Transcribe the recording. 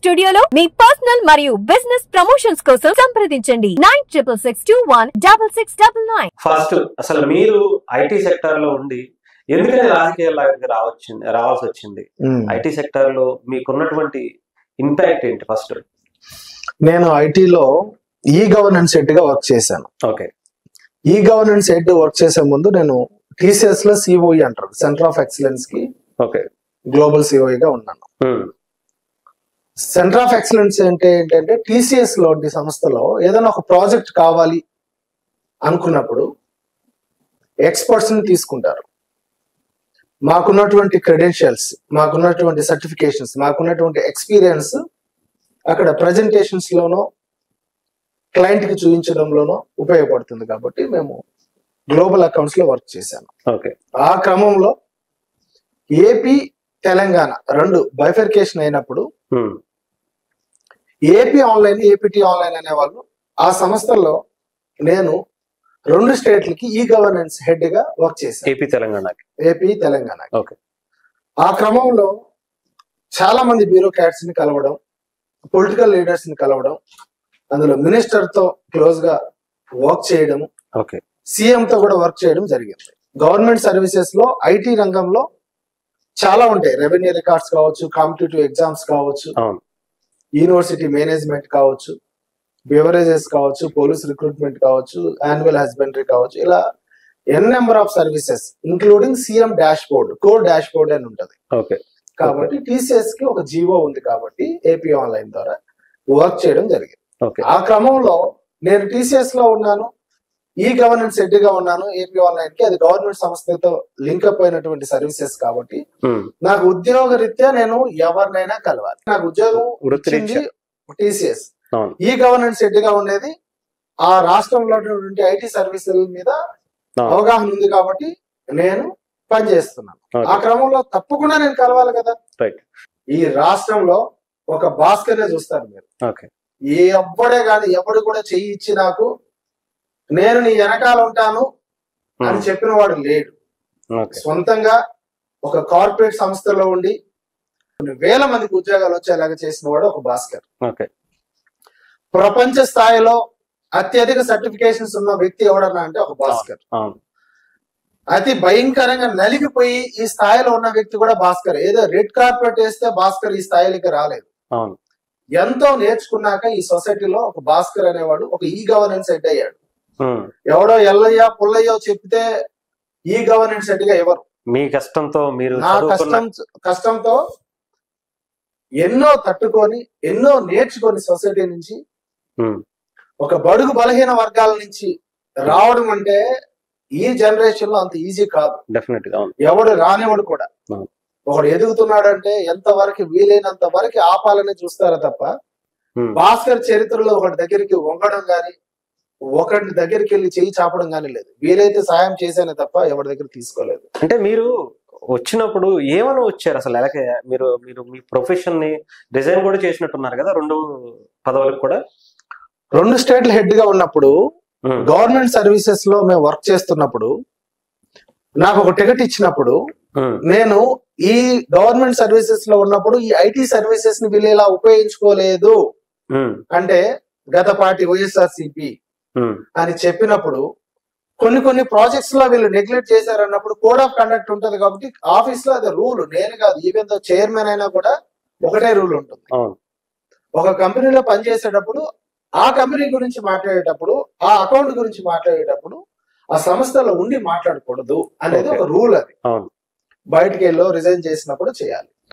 స్టూడియోలో మీ పర్సనల్ మరియు business promotions కోసం సంప్రదించండి 9661216699. ఫస్ట్ అసలు మీరు ఐటీ సెక్టర్ లో ఉండి ఎందుకని రాజకీయాల్లోకి రావాల్సి వచ్చింది? ఐటీ సెక్టర్ లో మీకున్నటువంటి ఇంపాక్ట్ ఏంటి? ఫస్ట్ నేను ఐటీలో ఈ గవర్నెన్స్ హెడ్ గా వర్క్ చేశాను. Okay. E governance head work చేసే ముందు నేను టీసీఎస్ లో సిఓఈ అంటారు, సెంటర్ ఆఫ్ ఎక్సలెన్స్ కి ఓకే గ్లోబల్ సిఓఈ గా ఉన్నాను. సెంటర్ ఆఫ్ ఎక్సలెన్స్ ఏంటంటే టీసీఎస్ లాంటి సంస్థలో ఏదైనా ఒక ప్రాజెక్ట్ కావాలి అనుకున్నప్పుడు ఎక్స్పర్ట్స్ ని తీసుకుంటారు. మాకున్నటువంటి క్రెడెన్షియల్స్, మాకున్నటువంటి సర్టిఫికేషన్స్, మాకున్నటువంటి ఎక్స్పీరియన్స్ అక్కడ ప్రజెంటేషన్స్ లోనో క్లయింట్ కి చూపించడంలోనో ఉపయోగపడుతుంది. కాబట్టి మేము గ్లోబల్ అకౌంట్స్ లో వర్క్ చేశాను. ఓకే. ఆ క్రమంలో ఏపీ తెలంగాణ రెండు బైఫర్కేషన్ అయినప్పుడు ఏపీ ఆన్లైన్, ఏపీటీ ఆన్లైన్ అనే వాళ్ళు ఆ సంస్థల్లో నేను రెండు స్టేట్లకి ఈ గవర్నెన్స్ హెడ్ గా వర్క్ చేశాను. ఏపీ తెలంగాణ. ఓకే. ఆ క్రమంలో చాలా మంది బ్యూరోక్రాట్స్ ని కలవడం, పొలిటికల్ లీడర్స్ ని కలవడం, అందులో మినిస్టర్ తో క్లోజ్ గా వర్క్ చేయడం, ఓకే, సీఎం తో కూడా వర్క్ చేయడం జరిగింది. గవర్నమెంట్ సర్వీసెస్ లో ఐటీ రంగంలో చాలా ఉంటాయి. రెవెన్యూ రికార్డ్స్ కావచ్చు, కాంపిటేటివ్ ఎగ్జామ్స్ కావచ్చు, యూనివర్సిటీ మేనేజ్మెంట్ కావచ్చు, బెవరేజెస్ కావచ్చు, పోలీస్ రిక్రూట్మెంట్ కావచ్చు, యాన్యువల్ హస్బెండరీ కావచ్చు, ఇలా n number of services including CM dashboard, core dashboard అని ఉంటది. కాబట్టి టీసీఎస్ కి ఒక జీవో ఉంది కాబట్టి ఏపీ ఆన్లైన్ ద్వారా వర్క్ చేయడం జరిగింది. ఆ క్రమంలో నేను టీసీఎస్ లో ఉన్నాను, ఈ గవర్నెన్స్ హెడ్ గా ఉన్నాను ఏపీ ఆన్లైన్ కి. అది గవర్నమెంట్ సంస్థతో లింక్అప్ అయినటువంటి సర్వీసెస్ కాబట్టి నాకు ఉద్యోగ రీత్యా నేను ఎవరినైనా కలవాలి. నాకు ఉద్యోగం టీసీఎస్, ఈ గవర్నెన్స్ హెడ్ గా ఉండేది ఆ రాష్ట్రంలో ఉన్నటువంటి ఐటీ సర్వీసుల మీద అవగాహన ఉంది కాబట్టి నేను పనిచేస్తున్నాను. ఆ క్రమంలో తప్పకుండా నేను కలవాలి కదా. ఈ రాష్ట్రంలో ఒక భాస్కర్ నే చూస్తారు మీరు. ఏ ఎవ్వడే కాదు, ఎవడు కూడా చెయ్యి ఇచ్చి నాకు నేను నీ వెనకాల ఉంటాను అని చెప్పిన వాడు లేడు. సొంతంగా ఒక కార్పొరేట్ సంస్థలో ఉండి కొన్ని వేల మందికి ఉద్యోగాలు వచ్చేలాగా చేసిన వాడు ఒక భాస్కర్. ప్రపంచ స్థాయిలో అత్యధిక సర్టిఫికేషన్స్ ఉన్న వ్యక్తి ఎవడన్నా అంటే ఒక భాస్కర్. అతి భయంకరంగా నలిగిపోయి ఈ స్థాయిలో ఉన్న వ్యక్తి కూడా భాస్కర్. ఏదో రెడ్ కార్పెట్ వేస్తే భాస్కర్ ఈ స్థాయిలోకి రాలేదు. ఎంతో నేర్చుకున్నాక ఈ సొసైటీలో ఒక భాస్కర్ అనేవాడు ఒక ఈ గవర్నెన్స్ హెడ్ అయ్యాడు. ఎవడో ఎల్లయ్య పుల్లయ్యో చెప్తే ఈ గవర్నెన్స్ హెడ్ గా ఎవరు? మీ కష్టంతో, మీరు నా కష్టంతో ఎన్నో తట్టుకొని, ఎన్నో నేర్చుకొని సొసైటీ నుంచి ఒక బడుగు బలహీన వర్గాల నుంచి రావడం అంటే ఈ జనరేషన్ లో అంత ఈజీ కాదు. డెఫినెట్ గా ఎవడు రానివాడు కూడా. ఒకడు ఎదుగుతున్నాడంటే ఎంతవరకు వీలైనంత వరకు ఆపాలని చూస్తారా తప్ప భాస్కర్ చరిత్రలో ఒకటి దగ్గరికి వంగడం గాని, ఒకటి దగ్గరికి వెళ్ళి చేయి చాపడం గానీ లేదు. వీలైతే సాయం చేశానే తప్ప ఎవరి దగ్గర తీసుకోలేదు. అంటే మీరు వచ్చినప్పుడు ఏమని వచ్చారు అసలు? అలాగే మీరు మీరు మీ ప్రొఫెషన్ ని డిజైన్ కూడా చేసినట్టున్నారు కదా, రెండు పదవులకు కూడా. రెండు స్టేట్ల హెడ్ గా ఉన్నప్పుడు గవర్నమెంట్ సర్వీసెస్ లో మేము వర్క్ చేస్తున్నప్పుడు నాకు ఒక టికెట్ ఇచ్చినప్పుడు నేను ఈ గవర్నమెంట్ సర్వీసెస్ లో ఉన్నప్పుడు ఈ ఐటీ సర్వీసెస్ ని వీళ్ళు ఇలా ఉపయోగించుకోలేదు అంటే గత పార్టీ వైఎస్ఆర్సీపీ అని చెప్పినప్పుడు కొన్ని ప్రాజెక్ట్స్ లో వీళ్ళు నెగ్లెక్ట్ చేశారన్నప్పుడు కోడ్ ఆఫ్ కండక్ట్ ఉంటది కాబట్టి ఆఫీస్ లో అది రూల్. నేను కాదు, ఈవెన్ తో చైర్మన్ అయినా కూడా ఒకటే రూల్ ఉంటుంది. ఒక కంపెనీలో పనిచేసేటప్పుడు ఆ కంపెనీ గురించి మాట్లాడేటప్పుడు, ఆ అకౌంట్ గురించి మాట్లాడేటప్పుడు ఆ సంస్థలో ఉండి మాట్లాడకూడదు అనేది ఒక రూల్. అది బయటకు వెళ్ళో రిజైన్ చేసినప్పుడు చేయాలి.